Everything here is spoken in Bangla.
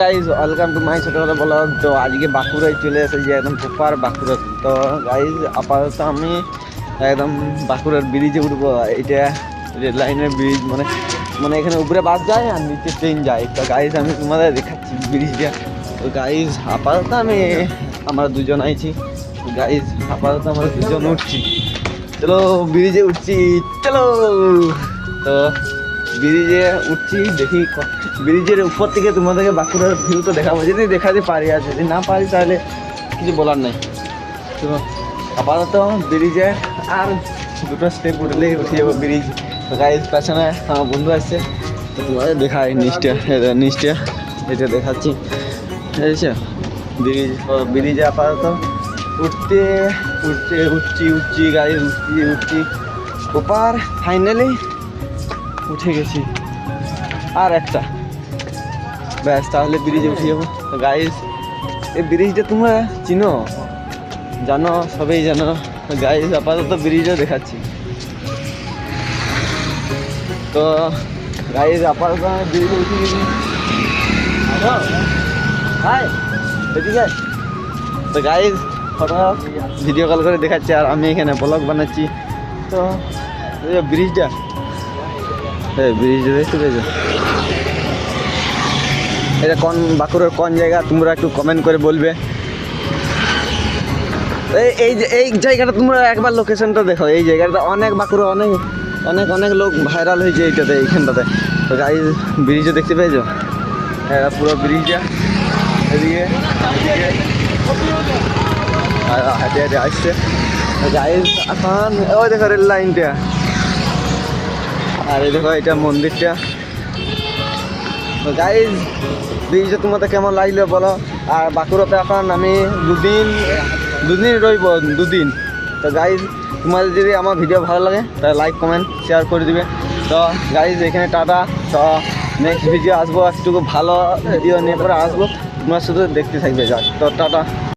গাইজ ওয়েলকাম টু মাই ছোটবেলা ব্লগ। তো আজকে বাঁকুড়ায় চলে এসেছি, একদম প্রপার বাঁকুড়া। তো গাইজ আপাতত আমি একদম বাঁকুড়ার ব্রিজে উঠবো। এটা রেল লাইনের ব্রিজ, মানে মানে এখানে উপরে বাস যায় আর নিচে ট্রেন যায়। তো গাইজ আমি তোমাদের দেখাচ্ছি ব্রিজটা। তো গাইজ আপাতত আমরা দুজন আইছি। গাইজ আপাতত আমরা দুজন উঠছি। চলো ব্রিজে উঠছি, চলো। তো ব্রিজে উঠছি, দেখি ব্রিজের উপর থেকে তোমাদেরকে বাঁকুড়ার ভিউটা দেখাবো। যদি দেখাতে পারি, আর যদি না পারি তাহলে কিছু বলার নেই। তো আপাতত ব্রিজে আর দুটো স্টেপ উঠলেই উঠে যাবো ব্রিজ। তো গাইজ পেছনে আমার বন্ধু আসছে, তো তোমাদের দেখাই নিচটা এটা দেখাচ্ছি। ঠিক আছে, ব্রিজে আপাতত উঠছি গাড়ি উঠছি ওপার। ফাইনালি উঠে গেছি, আর একটা ব্যাস, তাহলে ব্রিজে উঠে যাবো। তো গাইজ এই ব্রিজটা তোমরা চিনো, জানো, সবাই জানো। গাইজ আপাতত ব্রিজও দেখাচ্ছি। তো গাইজ আপাতত আমি ব্রিজে উঠে গেছি। হাই, এদিকে। তো গাইজ ফটো ভিডিও কল করে দেখাচ্ছি, আর আমি এখানে ব্লগ বানাচ্ছি। তো ব্রিজটা দেখতে পেয়েছো? এটা কোন বাঁকুড়ার কোন জায়গা তোমরা একটু কমেন্ট করে বলবে। এই জায়গাটা তোমরা একবার লোকেশনটা দেখো। এই জায়গাটা অনেক বাঁকুড়া অনেক অনেক অনেক লোক ভাইরাল হয়েছে এইখানটাতে। তো গাইজ ব্রিজও দেখতে পেয়েছো? এটা পুরো ব্রিজটা এদিকে হাঁটে হাঁটে আসছে। গাইজ এখন ওই দেখো রেল লাইনটা, আর এই দেখো এটা মন্দিরটা। তো গাইজ ব্রিজটা তোমাদের কেমন লাগলো বলো। আর বাঁকুড়াতে এখন আমি দুদিন রইব, দুদিন। তো গাইজ তোমাদের যদি আমার ভিডিও ভালো লাগে তাহলে লাইক কমেন্ট শেয়ার করে দিবে। তো গাইজ এখানে টাটা। তো নেক্সট ভিডিও আসবো, একটু ভালো ভিডিও নিয়ে পরে আসবো, তোমরা শুধু দেখতে থাকবে। যাক, তো টাটা।